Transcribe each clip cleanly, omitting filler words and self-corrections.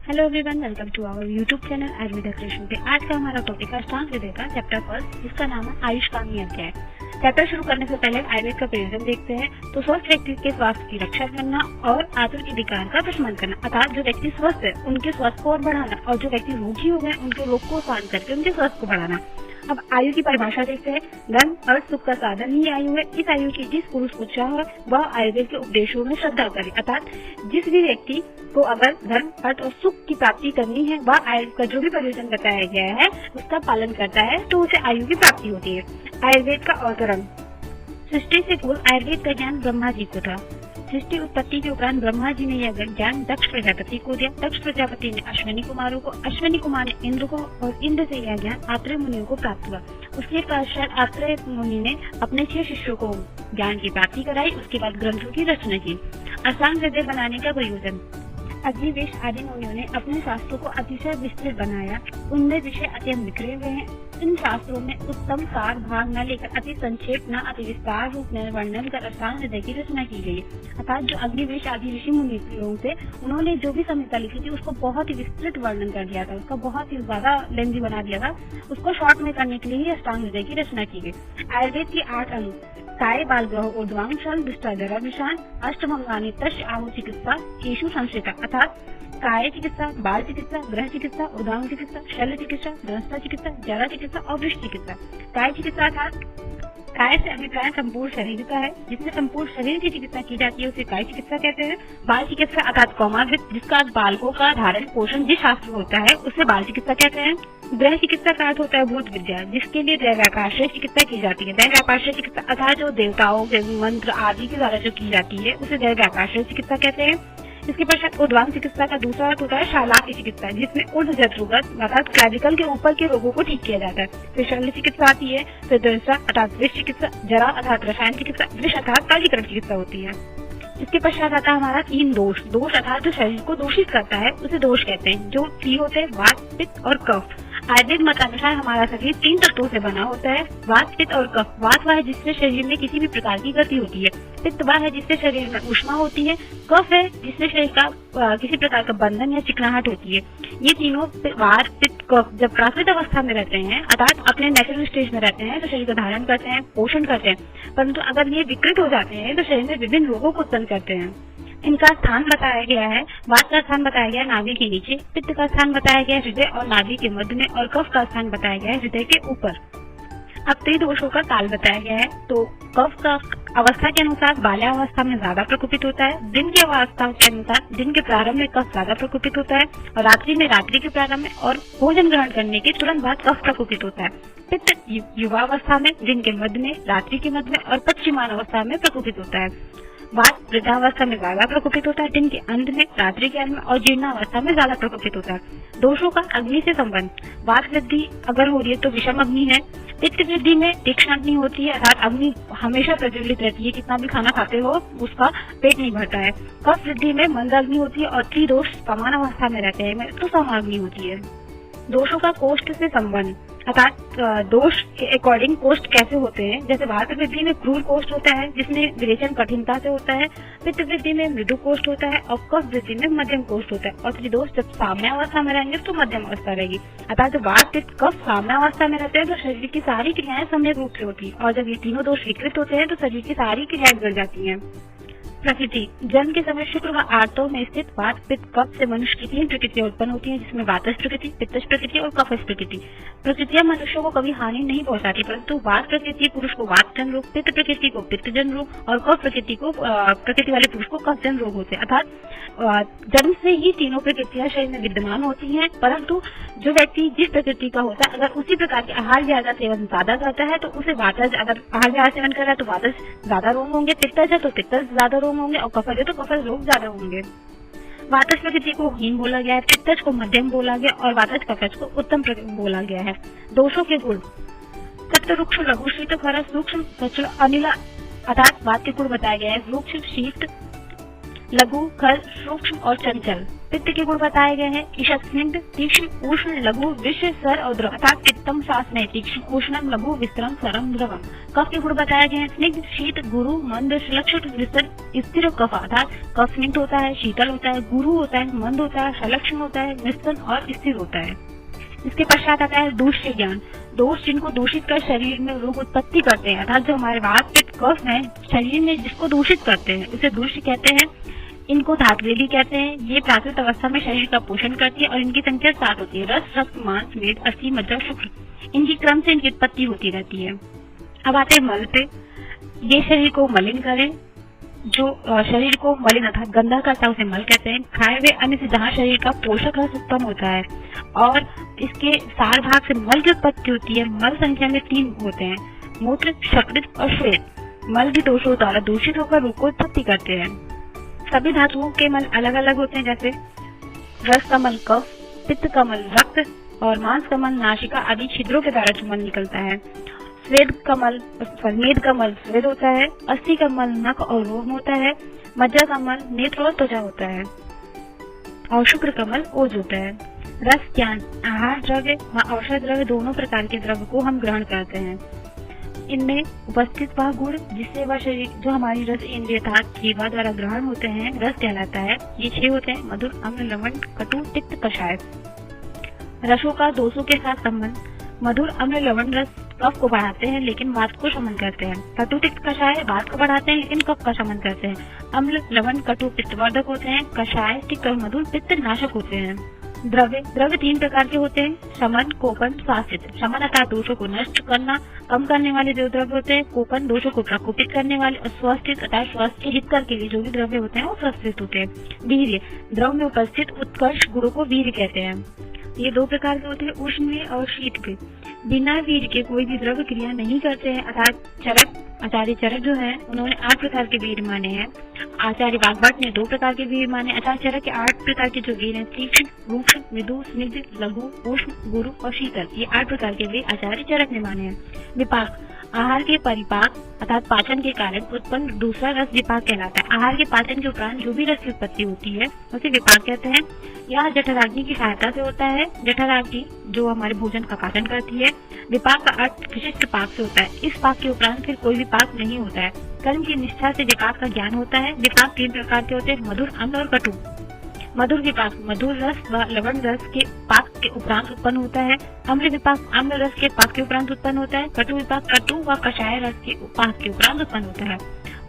Hello everyone, welcome to our YouTube channel Ayurveda creation पे। आज का हमारा टॉपिक है अष्टांग हृदय का चैप्टर फर्स्ट, जिसका नाम है आयुष कामी अध्याय। चैप्टर शुरू करने से पहले आयुर्वेद का प्रयोजन देखते हैं। तो स्वस्थ व्यक्ति के स्वास्थ्य की रक्षा करना और आतुर के विकार का प्रशमन करना, अर्थात जो व्यक्ति स्वस्थ है उनके स्वास्थ्य को और बढ़ाना, और जो व्यक्ति रोगी हो गए उनके रोग को शांत करके उनके स्वास्थ्य को बढ़ाना। अब आयु की परिभाषा देखते हैं। धन और सुख का साधन ही आयु है। इस आयु की जिस पुरुष को चाह वह आयुर्वेद के उपदेशों में श्रद्धा करे, अर्थात जिस भी व्यक्ति को अगर धन, अर्थ और सुख की प्राप्ति करनी है वह आयुर्वेद का जो भी प्रयोजन बताया गया है उसका पालन करता है तो उसे आयु की प्राप्ति होती है। आयुर्वेद का अवतरण। सृष्टि से पूर्व आयुर्वेद का ज्ञान ब्रह्मा जी को था। सृष्टि उत्पत्ति के उपरांत ब्रह्मा जी ने यह ज्ञान दक्ष प्रजापति को दिया। दक्ष प्रजापति ने अश्विनी कुमारों को, अश्विनी कुमार ने इंद्र को, और इंद्र से यह ज्ञान आत्रेय मुनियों को प्राप्त हुआ। उसके पश्चात आत्रेय मुनि ने अपने 6 शिष्यों को ज्ञान की प्राप्ति कराई। उसके बाद ग्रंथों की रचना की। अष्टांग हृदय बनाने का प्रयोजन। अग्निवेश आदि मुनियों ने अपने शास्त्रों को अतिशय विस्तृत बनाया। उनमें विषय अत्यंत बिखरे हुए हैं। इन शास्त्रों में उत्तम सार भाग न लेकर अति संक्षेप न अति विस्तार रूप में वर्णन कर अष्टांग हृदय की रचना की गई। अर्थात जो अग्निवेश आदि ऋषि मुनियों थे उन्होंने जो भी संहिता लिखी थी उसको बहुत ही विस्तृत वर्णन कर दिया था, उसका बहुत ही ज्यादा लेंथी बना दिया था। उसको शॉर्ट में करने के लिए ही अष्टांग हृदय की रचना की गई। आयुर्वेद की 8 अंग काय बाल ग्रह ऊर्ध्वांशल दुष्टाजरा विषाण अष्टभंगानि तस्य आहु चिकित्सा केशु संश्रिता, अर्थात काय चिकित्सा, बाल चिकित्सा, ग्रह चिकित्सा, ऊर्ध्वांग चिकित्सा, शल्य चिकित्सा, दंष्टा चिकित्सा, जरा चिकित्सा और वृष चिकित्सा। काय चिकित्सा अर्थात काय से अभिप्राय संपूर्ण शरीर का है। जिसमें संपूर्ण शरीर की चिकित्सा की जाती है उसे काय चिकित्सा कहते हैं। बाल चिकित्सा अर्थात कौमारविद, जिसका बालकों का धारण पोषण जिस शास्त्र होता है उसे बाल चिकित्सा कहते हैं। ग्रह चिकित्सा का अर्थ होता है भूत विद्या, जिसके लिए दैव्यापाश्रय चिकित्सा की जाती है। दैव्यापाश्रय चिकित्सा अर्थात जो देवताओं के मंत्र आदि के द्वारा जो की जाती है उसे दैव्यापाश्रय चिकित्सा कहते हैं। इसके पश्चात ऊर्ध्वांग चिकित्सा का दूसरा अर्थ होता है शाला की चिकित्सा, जिसमें ऊर्ध्व जठरुगत अर्थात क्लैविकल के ऊपर के रोगों को ठीक किया जाता है। फिर शल्य चिकित्सा आती है। फिर दंष्टा अर्थात वृष चिकित्सा, जरा अर्थात रसायन चिकित्सा, वृष अर्थात कालीकरण चिकित्सा होती है। इसके पश्चात आता है हमारा 3 दोष। दोष अर्थात जो शरीर को दूषित करता है उसे दोष कहते हैं। जो 3 होते हैं वात, पित्त और कफ। आयुर्वेद मतानुसार हमारा शरीर 3 तत्वों से बना होता है, वात, पित्त और कफ। वात वह है जिससे शरीर में किसी भी प्रकार की गति होती है। पित्त वह है जिससे शरीर में ऊष्मा होती है। कफ है जिससे शरीर का किसी प्रकार का बंधन या चिकनाहट होती है। ये तीनों वात, पित्त, कफ जब प्राकृत अवस्था में रहते हैं अर्थात अपने नेचुरल स्टेज में रहते हैं तो शरीर का धारण करते हैं, पोषण करते हैं। परंतु अगर ये विकृत हो जाते हैं तो शरीर में विभिन्न रोगों को उत्पन्न करते हैं। इनका स्थान बताया गया है। वात का स्थान बताया गया है नाभि के नीचे, पित्त का स्थान बताया गया है हृदय और नाभि के मध्य में, और कफ का स्थान बताया गया है हृदय के ऊपर। अब त्रिदोषों का काल बताया गया है। तो कफ का अवस्था के अनुसार बाल्यावस्था में ज्यादा प्रकोपित होता है। दिन की अवस्था के अनुसार दिन के प्रारंभ में कफ ज्यादा प्रकोपित होता है, और रात्रि में रात्रि के प्रारंभ में और भोजन ग्रहण करने के तुरंत बाद कफ प्रकोपित होता है। पित्त युवावस्था में, दिन के मध्य में, रात्रि के मध्य में और पश्चिमान अवस्था में प्रकोपित होता है। वात वृद्धावस्था में ज्यादा प्रकोपित होता है, दिन के अंत में, रात्रि के अंत में और जीर्णावस्था में ज्यादा प्रकोपित होता है। दोषों का अग्नि से संबंध। वात वृद्धि अगर हो रही है तो विषम अग्नि है। पित्त वृद्धि में तीक्ष्ण अग्नि होती है, अर्थात अग्नि हमेशा प्रज्वलित रहती है, कितना भी खाना खाते हो उसका पेट नहीं भरता है। कफ वृद्धि में मंद अग्नि होती है, और त्रिदोष समान अवस्था में रहते हैं तो सम अग्नि होती है। दोषों का कोष्ठ से संबंध, अर्थात दोष के अकॉर्डिंग कोष्ठ कैसे होते हैं। जैसे वात वृद्धि में क्रूर कोष्ठ होता है जिसमें विरेचन कठिनता से होता है। पित्त वृद्धि में मृदु कोष्ठ होता है, और कफ वृद्धि में मध्यम कोष्ठ होता है। और त्रिदोष जब साम्यावस्था में रहेंगे तो मध्यम अवस्था रहेगी। अर्थात जब वात, पित्त, कफ साम्यावस्था में रहते हैं तो शरीर की सारी क्रियाएं सम्यक रूप से होती है, और जब ये तीनों दोष विकृत होते हैं तो शरीर की सारी क्रियाएं बिगड़ जाती है। प्रकृति। जन्म के समय शुक्र व आर्तव में स्थित वात, पित्त, कफ से मनुष्य की 3 प्रकृतियां उत्पन्न होती हैं, जिसमें वातस प्रकृति, पित्तस प्रकृति और कफस प्रकृति। प्रकृतियां मनुष्यों को कभी हानि नहीं पहुंचाती, परंतु वात प्रकृति पुरुष को वात जन रोग, पित्त प्रकृति को पित्त जन रोग और कफ प्रकृति को प्रकृति वाले पुरुष को कफ जन रोग होते हैं। अर्थात जन्म से ही तीनों प्रकृतियां शरीर में विद्यमान होती हैं, परंतु जो व्यक्ति जिस प्रकृति का होता है अगर उसी प्रकार के आहार ज्यादा सेवन ज्यादा करता है तो उसे वातज, अगर आहार ज्यादा सेवन कर रहा है तो वातज ज्यादा रोग होंगे, पित्तज है तो पित्तज ज्यादा रोग होंगे, और कफज है तो कफज रोग ज्यादा होंगे। वातज प्रकृति को हीन बोला गया है, पित्तज को मध्यम बोला गया और वातज कफज को उत्तम बोला गया है। दोषों के गुण। सत्य, रुक्ष, लघु, शीत, खर, सूक्ष्म, सचल, अनिल, अर्थात वात के गुण बताया गया है। रुक्ष, शीत, लघु, खर, सूक्ष्म और चंचल। पित्त के गुण बताए गए हैं। ईशत स्निग्ध, तीक्ष्ण, उष्ण, लघु, विष, सर और द्रव अर्थात पित्तम सास में तीक्ष्ण, उष्णम, लघु, विस्तरम, सरम, द्रवम। कफ के गुण बताए गए हैं। स्निग्ध, शीत, गुरु, मंद, श्लक्षण, विस्तर, स्थिर कफ अर्थात कफ स्निग्ध होता है, शीतल होता है, गुरु होता है, मंद होता है, श्लक्षण होता है, विस्तन और स्थिर होता है। इसके पश्चात आता है दूष्य ज्ञान। दोष जिनको दूषित कर शरीर में रोग उत्पत्ति करते हैं अर्थात जो हमारे वात पित्त कफ है शरीर में जिसको दूषित करते हैं उसे दूष्य कहते हैं। इनको धात्रे भी कहते हैं। ये प्राकृत अवस्था में शरीर का पोषण करती है और इनकी संख्या 7 होती है। रस, रक्त, मांस, मेद, अस्थि, मज्जा, शुक्र, इनकी क्रम से इनकी उत्पत्ति होती रहती है। अब आते हैं मल पे। ये शरीर को मलिन करें, जो शरीर को मलिन अर्थात गंदा करता है उसे मल कहते हैं। खाए हुए अन्न से जहाँ शरीर का पोषक रस उत्पन्न होता है और इसके सार भाग से मल की उत्पत्ति होती है। मल संख्या में 3 होते हैं, मूत्र, शकृत और श्वेत। मल भी दोषों द्वारा दूषित होकर रोग को उत्पत्ति करते हैं। सभी धातुओं के मल अलग अलग होते हैं, जैसे रस का मल कफ, पित्त का मल रक्त और मांस का मल नासिका आदि छिद्रों के द्वारा जो मल निकलता है। मेद का मल स्वेद होता है। अस्थि का मल नख और रोम होता है। मज्जा का मल नेत्र और त्वचा होता है और शुक्र का मल ओज होता है। रस ज्ञान, आहार द्रव्य व औषध द्रव्य दोनों प्रकार के द्रव्य को हम ग्रहण करते हैं। इनमें उपस्थित वह गुण जिससे वह शरीर जो हमारी रस इंद्रिय अर्थात जीवा द्वारा ग्रहण होते हैं रस कहलाता है। ये 6 होते हैं, मधुर, अम्ल, लवण, कटु, तिक्त, कषाय। रसों का दोषों के साथ संबंध। मधुर, अम्ल, लवण रस कफ को बढ़ाते हैं लेकिन वात को शमन करते हैं। कटु, तिक्त, कषाय वात को बढ़ाते हैं लेकिन कफ का शमन करते हैं। अम्ल, लवण, कटु पित्तवर्धक होते हैं। कषाय, तिक्त और मधुर पित्त नाशक होते हैं। द्रव्य 3 प्रकार के होते हैं, शमन, कोपन, स्वास्थित। शमन अर्थात दोषों को नष्ट करना, कम करने वाले जो द्रव्य होते हैं। कोपन दोषों को प्रकोपित करने वाले और स्वास्थित अर्थात स्वास्थ्य के हितकर के लिए जो भी द्रव्य होते हैं वो स्वास्थित होते हैं। वीर्य द्रव में उपस्थित उत्कर्ष गुणों को वीर्य कहते हैं। ये 2 प्रकार के होते हैं, उष्ण और शीत के। बिना वीर्य के कोई भी द्रव्य क्रिया नहीं करते हैं अर्थात चरक, आचार्य चरक जो है उन्होंने 8 प्रकार के वीर्य माने हैं। आचार्य वाग्भट ने 2 प्रकार के वीर्य माने। आचार्य चरक के 8 प्रकार के जो वीर्य हैं तीक्ष्ण, रूक्ष, मृदु, स्निग्ध, लघु, उष्ण, गुरु और शीतल, ये 8 प्रकार के वीर्य आचार्य चरक ने माने हैं। विपाक आहार के परिपाक अर्थात पाचन के कारण उत्पन्न दूसरा रस विपाक कहलाता है। आहार के पाचन के उपरांत जो भी रस की उत्पत्ति होती है उसे विपाक कहते हैं। यह जठराग्नि की सहायता से होता है। जठराग्नि जो हमारे भोजन का पाचन करती है। विपाक का अर्थ विशिष्ट पाक से होता है। इस पाक के उपरांत फिर कोई भी पाक नहीं होता है। कर्म की निष्ठा से विपाक का ज्ञान होता है। विपाक 3 प्रकार के होते हैं, मधुर, अम्ल और कटु। मधुर विपाक मधुर रस व लवण रस के पाक के उपरांत उत्पन्न होता है। अम्ल विपाक अम्ल रस के पाक के उपरांत उत्पन्न होता है। कटु विपाक कटु व कषाय रस के पाक के उपरांत उत्पन्न होता है।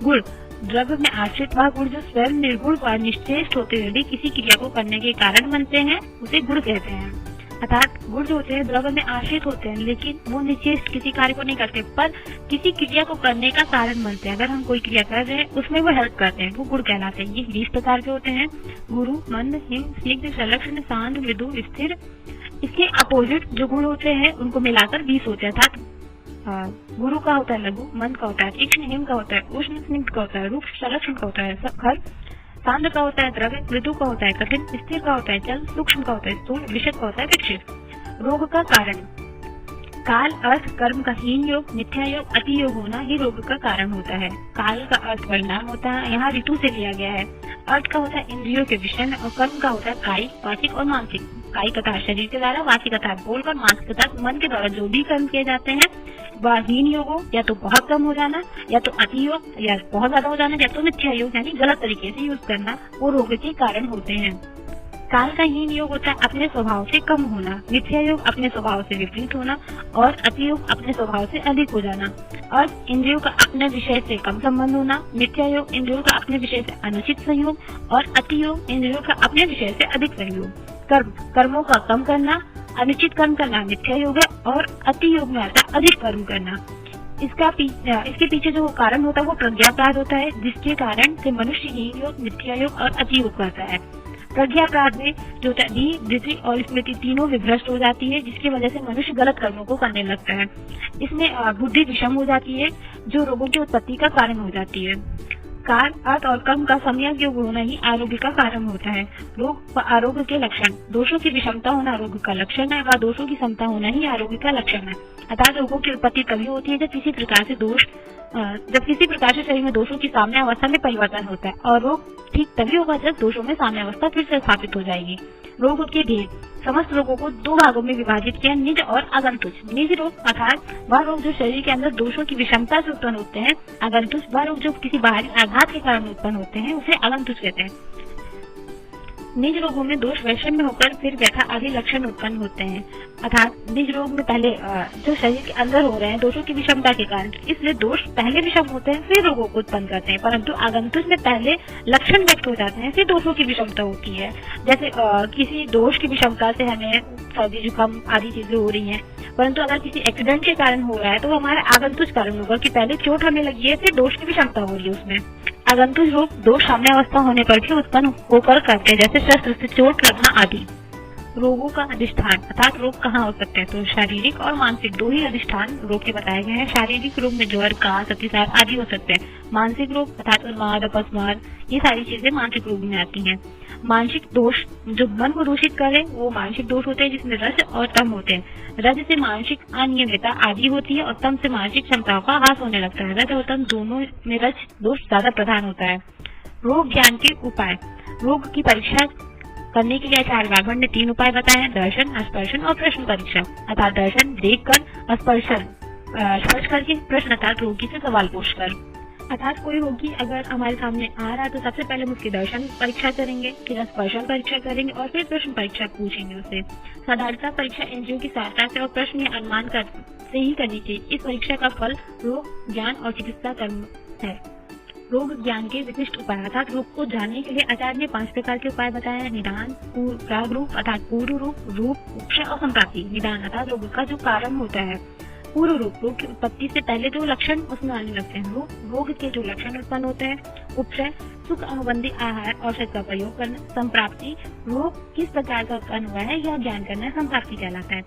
गुण द्रव्य में आश्रित वह गुण जो स्वयं निर्गुण व निश्चेष्ट होते हुए भी किसी क्रिया को करने के कारण बनते हैं उसे गुण कहते हैं। अर्थात गुण जो होते हैं द्रव्य में आश्रित होते हैं लेकिन वो निश्चेष्ट किसी कार्य को नहीं करते पर किसी क्रिया को करने का कारण बनते हैं। अगर हम कोई क्रिया कर रहे हैं उसमें वो हेल्प करते हैं, वो गुण कहलाते हैं। ये 20 प्रकार के होते हैं, गुरु, मंद, हिम, स्निग्ध, संलक्षण, शांत, मृदु, स्थिर। इसके अपोजिट जो गुण होते हैं उनको मिलाकर 20 होते हैं। अर्थात गुरु का होता है लघु, मंद का होता है तीक्ष्ण, हिम का होता है उष्ण, स्निग्ध का होता है रूक्ष, संलक्षण का होता है खर, शांत का होता है द्रव्य, मृदु का होता है कठिन, स्थिर का होता है जल, सूक्ष्म का होता है स्थूल, विशद का होता है विक्षिप्त। रोग का कारण काल अर्थ कर्म का हीन योग, मिथ्या योग, अति योग होना ही रोग का कारण होता है। काल का अर्थ परिणाम होता है, यहाँ ऋतु से लिया गया है। अर्थ का होता है इंद्रियों के विषय में और कर्म का होता है कायिक, वाचिक और मानसिक। कायिक अर्थात शरीर के द्वारा, वाचिक अर्थात बोलकर, मानसिक अर्थात मन के द्वारा जो भी कर्म किए जाते हैं वह हीन योग हो, या तो बहुत कम हो जाना, या तो अति योग, या बहुत ज्यादा हो जाना, या तो मिथ्या योग यानी गलत तरीके से यूज करना, वो रोग के कारण होते हैं। काल का हीन योग होता है अपने स्वभाव से कम होना, मिथ्या योग अपने स्वभाव से विपरीत होना और अति योग अपने स्वभाव से अधिक हो जाना। और इंद्रियों का अपने विषय से कम संबंध होना, मिथ्या योग इंद्रियों का अपने विषय से अनुचित सहयोग और अति योग इंद्रियों का अपने विषय से अधिक सहयोग। कर्मों का कम करना, अनुचित कर्म करना मिथ्या योग है और अति योग में आता है अधिक कर्म करना। इसके पीछे जो कारण होता है वो प्रज्ञापराध होता है, जिसके कारण से मनुष्य हीन योग, मिथ्या योग और अति योग करता है। प्रज्ञापराध में जो होता है बुद्धि और स्मृति तीनों विभ्रष्ट हो जाती है, जिसकी वजह से मनुष्य गलत कर्मों को करने लगता है। इसमें बुद्धि विषम हो जाती है जो रोगों की उत्पत्ति का कारण हो जाती है। काल, अर्थ और कर्म का सम्यक योग होना ही आरोग्य का कारण होता है। रोग व आरोग्य के लक्षण। दोषों की विषमता होना आरोग्य का लक्षण है व दोषों की समता होना ही आरोग्य का लक्षण है। अर्थात रोगों की उत्पत्ति तभी होती है जब किसी प्रकार से शरीर में दोषों की साम्य अवस्था में परिवर्तन होता है, और रोग ठीक तभी होगा जब दोषों में साम्य अवस्था फिर से स्थापित हो जाएगी। रोग के भेद। समस्त रोगों को दो भागों में विभाजित किया, निज और आगंतुज। निज रोग अर्थात वह रोग जो शरीर के अंदर दोषों की विषमता से उत्पन्न होते हैं। आगंतुज वह रोग जो किसी बाहरी आघात के कारण उत्पन्न होते हैं, उसे आगंतुज कहते हैं। निज रोगों में दोष वैषम्य होकर फिर व्यथा आदि लक्षण उत्पन्न होते हैं। अर्थात निज रोग में पहले जो शरीर के अंदर हो रहे हैं दोषों की विषमता के कारण, इसलिए दोष पहले विषम होते हैं फिर रोगों को उत्पन्न करते हैं। परंतु आगंतुज में पहले लक्षण व्यक्त हो जाते हैं फिर दोषों की विषमता होती है। जैसे किसी दोष की विषमता से हमें सर्दी जुकाम आदि चीजें हो रही हैं, परंतु अगर किसी एक्सीडेंट के कारण हो रहा है तो वो हमारा आगंतुज कारण होगा कि पहले चोट हमें लगी है फिर दोष की विषमता हो रही है उसमें। आगंतुज रोग दोष साम्य अवस्था होने पर भी उत्पन्न होकर करते हैं, जैसे शस्त्र से चोट लगना आदि। रोगों का अधिष्ठान अर्थात रोग कहाँ हो सकते हैं, तो शारीरिक और मानसिक दो ही अधिष्ठान रोग के बताए गए हैं। शारीरिक रोग में ज्वर, कास, अतिसार आदि हो सकते हैं। मानसिक रोग अर्थात उन्माद, अपस्मार, ये सारी चीजें मानसिक रोग में आती हैं। मानसिक दोष जो मन को दूषित करे वो मानसिक दोष होते हैं, जिसमें रज और तम होते हैं। रज से मानसिक अनियमितता आदि होती है और तम से मानसिक क्षमताओं का ह्रास होने लगता है। रज और तम दोनों में रज दोष ज्यादा प्रधान होता है। रोग ज्ञान के उपाय। रोग की परीक्षा करने के लिए आचार्य वाघमन ने 3 उपाय बताए हैं: दर्शन, स्पर्शन और प्रश्न परीक्षा। अर्थात दर्शन देखकर, स्पर्श करके, प्रश्न अर्थात रोगी से सवाल पूछकर। अर्थात कोई रोगी अगर हमारे सामने आ रहा है तो सबसे पहले हम उसकी दर्शन परीक्षा करेंगे, फिर स्पर्शन परीक्षा करेंगे और फिर प्रश्न परीक्षा पूछेंगे उससे। साधारणतः परीक्षा इंद्रियों की सहायता से और प्रश्न या अनुमान से ही करनी चाहिए। इस परीक्षा का फल रोग ज्ञान और चिकित्सा कर्म है। रोग ज्ञान के विशिष्ट उपाय अर्थात रोग को जानने के लिए आचार्य ने 5 प्रकार के उपाय बताए हैं: निदान, प्राग रूप अर्थात पूर्व रूप, उपशय और संप्राप्ति। निदान अर्थात रोग का जो कारण होता है। पूर्व रूप रोग की उत्पत्ति से पहले जो लक्षण उसमें आने लगते हैं, रोग के जो लक्षण उत्पन्न होते हैं। उपशय सुख अनुबंधी आहार औषध का प्रयोग करना। संप्राप्ति रोग किस प्रकार का उत्पन्न हुआ है यह ज्ञान करना संप्राप्ति कहलाता है।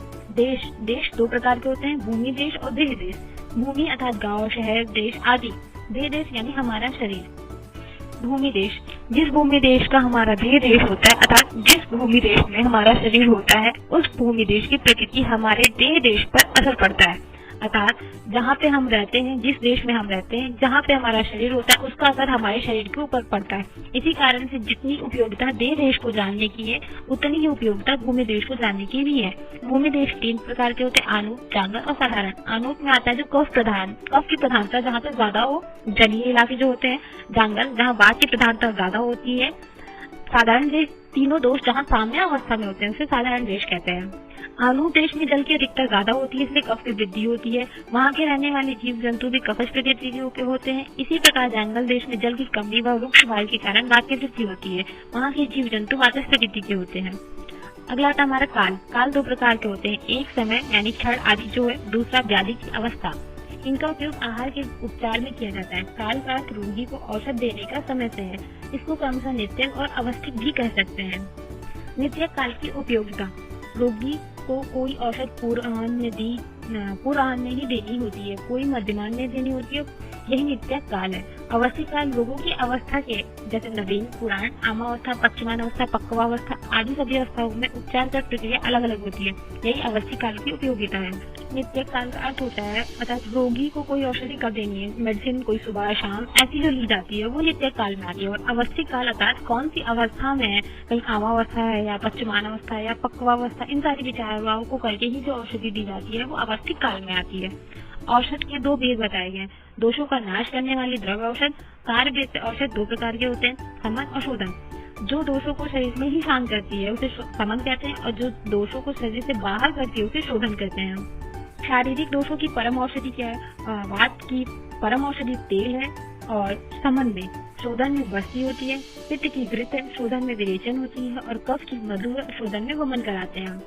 देश 2 प्रकार के होते हैं: भूमि देश और देह देश। भूमि अर्थात गाँव, शहर, देश आदि। देह देश यानी हमारा शरीर। भूमि देश जिस भूमि देश का हमारा देह देश होता है, अर्थात जिस भूमि देश में हमारा शरीर होता है उस भूमि देश की प्रकृति हमारे देह देश पर असर पड़ता है। अर्थात जहाँ पे हम रहते हैं, जिस देश में हम रहते हैं, जहाँ पे हमारा शरीर होता है उसका असर हमारे शरीर के ऊपर पड़ता है। इसी कारण से जितनी उपयोगिता देह देश को जानने की है उतनी ही उपयोगिता भूमि देश को जानने की भी है। भूमि देश 3 प्रकार के होते हैं: आनूप, जांगल और साधारण। आनूप में आता है जो कफ की प्रधानता जहाँ पे ज्यादा हो, जलीय इलाके जो होते हैं। जांगल जहाँ वात की प्रधानता ज्यादा होती है। साधारण देश तीनों दोष जहाँ साम्य अवस्था में होते हैं उसे साधारण देश कहते हैं। आनूप देश में जल की अधिकता ज्यादा होती है, इसलिए कफ की वृद्धि होती है। वहाँ के रहने वाले जीव जंतु भी कफज प्रकृति के होते हैं। इसी प्रकार जंगल देश में जल की कमी व वृक्ष वायु के कारण वात की वृद्धि होती है। वहाँ के जीव जंतु वातज प्रकृति के होते हैं। अगला आता हमारा काल 2 प्रकार के होते हैं: एक समय यानी क्षण आदि जो है, दूसरा व्याधि की अवस्था। इनका उपयोग आहार के उपचार में किया जाता है। काल का अर्थ रोगी को औषध देने का समय से है। इसको क्रमशः नित्य और अवस्थित भी कह सकते हैं। नित्य काल की उपयोगिता। रोगी को कोई औषध पूर्वाह्न में ही देनी होती है, कोई मध्यमान में देनी होती है, यही नित्य काल है। अवस्थित काल रोगों की अवस्था के जैसे नवीन, पुराण, आमावस्था, पश्चिमावस्था, पक्वावस्था आदि सभी अवस्थाओं में उपचार कर प्रक्रिया अलग अलग होती है, यही अवस्थित काल की उपयोगिता है। नित्य काल का अर्थ होता है अर्थात रोगी को कोई औषधि कब देनी है, मेडिसिन कोई सुबह शाम ऐसी जो ली जाती है वो नित्य काल में आती है। और अवस्थित काल अर्थात कौन सी अवस्था में है, कहीं आमावस्था है या पश्चिमावस्था है या पक्वावस्था, इन सारी विचारवाओं को करके ही जो औषधि दी जाती है वो अवस्थित काल में आती है। औषध के 2 भेद बताए गए: दोषों का नाश करने वाली द्रव्य औषध। कार्य भेद से औषध 2 प्रकार के होते हैं: समन और शोधन। जो दोषों को शरीर में ही शांत करती है उसे समन कहते हैं और जो दोषों को शरीर से बाहर करती है उसे शोधन कहते हैं। शारीरिक दोषों की परम औषधि क्या है? वात की परम औषधि तेल है और समन में शोधन में बस्ती होती है। पित्त की घृत है, शोधन में विरेचन होती है और कफ की मधु शोधन में वमन कराते हैं।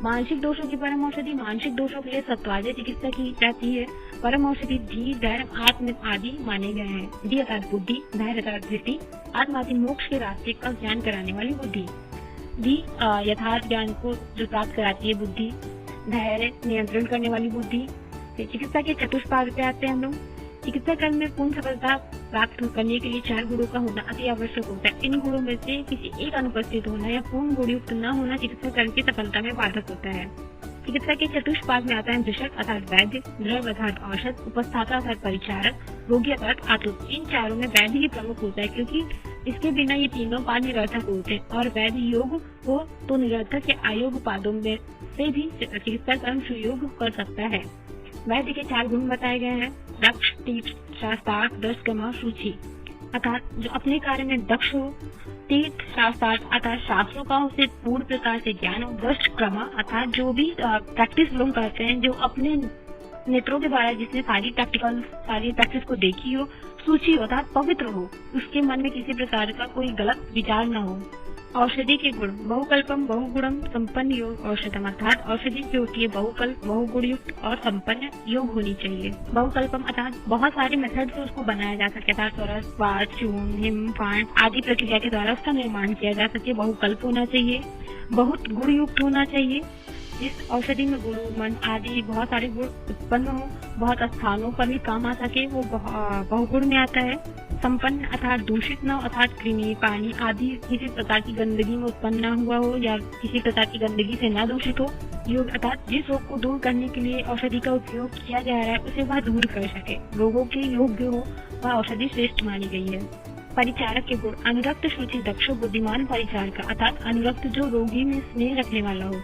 मानसिक दोषों की परम औषधि। मानसिक दोषों के लिए सत्वार्य चिकित्सा की जाती है। परम औषधि धी, धैर्य, आत्म आदि माने गए हैं। धी अर्थात बुद्धि, धैर्य अर्थात धृति, आत्म आदि मोक्ष के रास्ते का ज्ञान कराने वाली बुद्धि। धी यथार्थ ज्ञान को जो प्राप्त कराती है बुद्धि। धैर्य नियंत्रण करने वाली बुद्धि। चिकित्सा के चतुष्पाद पे आते हैं हम लोग। चिकित्सा कर्म में पूर्ण सफलता प्राप्त करने के लिए 4 गुणों का होना अति आवश्यक होता है। इन गुणों में से किसी एक अनुपस्थित होना या पूर्ण गुणयुक्त न होना चिकित्सा कर्म की सफलता में बाधक होता है। चिकित्सा के चतुष्पाद में आता है वृषक अर्थात वैद्य, द्रव्य अर्थात औषध, उपस्थाता अर्थात परिचारक, रोगी अर्थात आतुर। इन चारों में वैद्य ही प्रमुख होता है, क्योंकि इसके बिना ये तीनों पाद निरर्थक होते हैं और वैद्य योग हो तो निरर्थक या अयोग पादों में से भी चिकित्सा कर्म सुयोग कर सकता है। वैद्य के 4 गुण बताए गए हैं: दक्ष, तीक्ष्ण, शास्त्रार्थ, दृष्टगमा, शुचि। अर्थात जो अपने कार्य में दक्ष हो, तीक्ष्ण, शास्त्रार्थ अर्थात शास्त्रों का उसे पूर्ण प्रकार से ज्ञान हो, दृष्टगमा अर्थात जो भी प्रैक्टिस लोग करते हैं, जो अपने नेत्रों के द्वारा जिसने सारी प्रैक्टिस को देखी हो, सूची अर्थात पवित्र हो, उसके मन में किसी प्रकार का कोई गलत विचार न हो। औषधि के गुण: बहुकल्पम बहुगुणम संपन्न योग औषधम। अर्थात औषधि जो होती है बहुकल्प, बहुगुण युक्त और संपन्न योग होनी चाहिए। बहुकल्पम अर्थात बहुत सारे मेथड से उसको बनाया जा सके, अर्थात सरस, स्वाद, चूर्ण, हिम, फांड आदि प्रक्रिया के द्वारा उसका निर्माण किया जा सके। बहुकल्प होना चाहिए, बहुत गुण युक्त होना चाहिए, जिस औषधि में गुण मन आदि बहुत सारे गुण उत्पन्न हो, बहुत स्थानों पर भी काम आ सके, वो बहुगुण में आता है। संपन्न अर्थात दूषित न, अर्थात कृमि, पानी आदि किसी प्रकार की गंदगी में उत्पन्न न हुआ हो या किसी प्रकार की गंदगी से न दूषित हो। योग अर्थात जिस रोग को दूर करने के लिए औषधि का उपयोग किया जा रहा है उसे वह दूर कर सके, रोगों के योग्य हो, वह औषधि श्रेष्ठ मानी गई है। परिचारक के गुण: अनुरक्त, शुचि, दक्ष, बुद्धिमान परिचारक अर्थात अनुरक्त जो रोगी में स्नेह रखने वाला हो,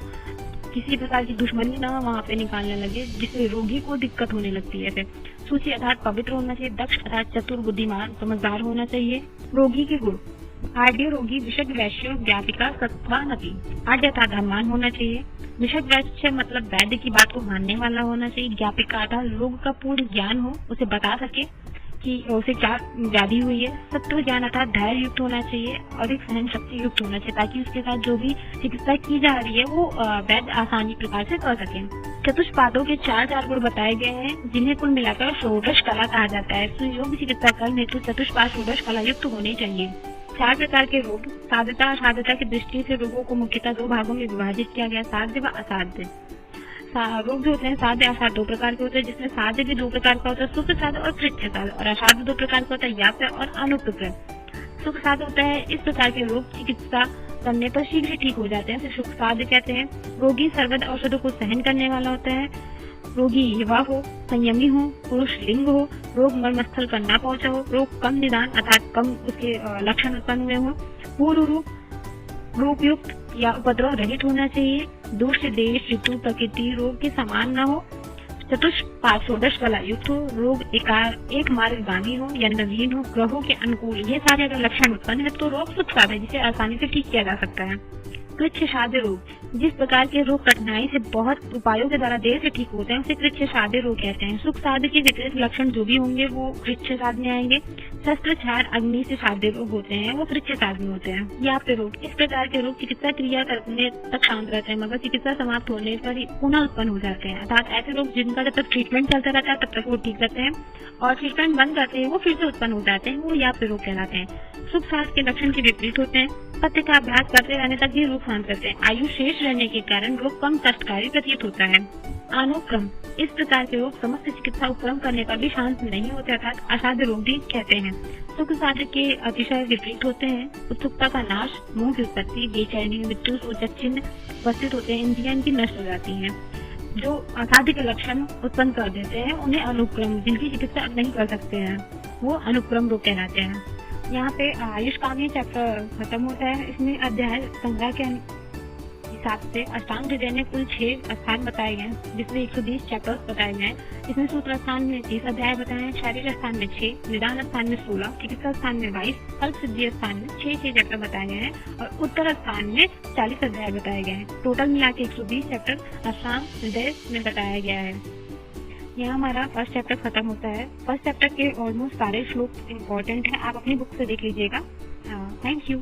किसी प्रकार की दुश्मनी ना वहाँ पे निकालने लगे जिससे रोगी को दिक्कत होने लगती है। सूची अर्थात पवित्र होना चाहिए, दक्ष अर्थात चतुर, बुद्धिमान, समझदार होना चाहिए। रोगी के गुण: आड्य रोगी, विशद वैश्य, ज्ञापिका, सत्वानति। आड्य अर्थात धनवान होना चाहिए, विशद वैश्य मतलब वैद्य की बात को मानने वाला होना चाहिए, ज्ञापिका अर्थात रोग का पूर्ण ज्ञान हो, उसे बता सके कि उसे क्या व्याधि हुई है। सत्व ज्ञान अर्थात धैर्य युक्त होना चाहिए और एक सहन शक्ति युक्त होना चाहिए, ताकि उसके साथ जो भी चिकित्सा की जा रही है वो वैद्य आसानी प्रकार से कर सके। चतुष्पादों के 4 गुण बताए गए हैं, जिन्हें कुल मिलाकर षोडश कला कहा जाता है। सुयोग चिकित्सा कर्म हेतु चतुष्पाद षोडश कला युक्त होने चाहिए। 4 प्रकार के रोग: साध्यता, असाध्यता की दृष्टि से रोगों को मुख्यतः 2 भागों में विभाजित किया गया, साध्य व असाध्य। रोग जो होते हैं साध्य असाध्य 2 प्रकार के होते हैं, जिसमें साध्य भी 2 प्रकार का होता है, सुख साध्य और कृत्य साध्य, और असाध्य 2 प्रकार का होता है, याप्य और अनुपकृत। सुख साध्य होता है इस प्रकार के रोग चिकित्सा करने पर शीघ्र ठीक हो जाते हैं, सुख साध्य कहते हैं। रोगी सर्वदा औषधों को सहन करने वाला होता है, रोगी युवा हो, संयमी हो, पुरुष लिंग हो, रोग मर्मस्थल पर न पहुंचा हो, रोग कम निदान अर्थात कम उसके लक्षण उत्पन्न हुए हो, पूर्व रूपयुक्त या उपद्रव रहित होना चाहिए, दूष, देश, ऋतु, प्रकृति रोग के समान न हो, चतुष्पाद षोडश कला युक्त हो, रोग एक मार्गगामी हो या नवीन हो, ग्रहों के अनुकूल, ये सारे अगर लक्षण उत्पन्न है तो रोग सुख साध्य जिसे आसानी से ठीक किया जा सकता है। कृच्छ साध्य रोग: जिस प्रकार के रोग कठिनाई से बहुत उपायों के द्वारा देर से ठीक होते हैं उसे कृच्छ साध्य रोग कहते हैं। सुख साध्य के विपरीत लक्षण जो भी होंगे वो कृच्छ साध्य में आएंगे। शस्त्र, क्षार, अग्नि से साध्य रोग होते हैं वो कृच्छ साध्य में होते हैं। याप्य रोग: इस प्रकार के रोग चिकित्सा क्रिया करने तक शांत रहते हैं मगर चिकित्सा समाप्त होने पर ही पुनः उत्पन्न हो जाते हैं, अर्थात ऐसे रोग जिनका जब तक ट्रीटमेंट चलता रहता है तब तक वो ठीक रहते हैं और ट्रीटमेंट बंद करते हैं वो फिर से उत्पन्न हो जाते हैं, वो याप्य रोग कहलाते हैं। सुख साध्य के लक्षण के विपरीत होते हैं, पथ्य का अभ्यास करते रहने तक ही रोग शांत रहते हैं, आयु शेष रहने के कारण रोग कम कष्टकारी प्रतीत होता है। अनुक्रम: इस प्रकार के रोग समस्त चिकित्सा उपक्रम करने पर भी शांत नहीं होते अर्थात असाध्य रोग भी कहते हैं। सुख साध्य के अतिशय विपरीत होते हैं, उत्सुकता का नाश, मुंह की उत्पत्ति, बेचैनी, मृत्यु, सूचक चिन्ह उपस्थित होते हैं, इंद्रियां इनकी नष्ट हो जाती हैं। जो असाध्य के लक्षण उत्पन्न कर देते हैं उन्हें अनुक्रम, जिनकी चिकित्सा नहीं कर सकते हैं वो अनुक्रम रोग कहलाते हैं। यहाँ पे आयुष कामी चैप्टर खत्म होता है। इसमें अध्याय संग्रह के हिसाब से अष्टांग हृदय में कुल 6 स्थान बताए गए हैं, जिसमें 120 चैप्टर्स बताए गए हैं। इसमें सूत्र स्थान में 30 अध्याय बताए हैं, शारीरिक स्थान में 6, निदान स्थान में 16, चिकित्सा स्थान में 22, कल्प सिद्धि स्थान में 6 चैप्टर बताए गए हैं और उत्तर स्थान में 40 अध्याय बताए गए हैं। टोटल मिला के 120 चैप्टर अष्टांग हृदय में बताया गया है। यहाँ हमारा फर्स्ट चैप्टर खत्म होता है। फर्स्ट चैप्टर के ऑलमोस्ट सारे श्लोक इम्पोर्टेंट हैं, आप अपनी बुक से देख लीजिएगा। Thank you.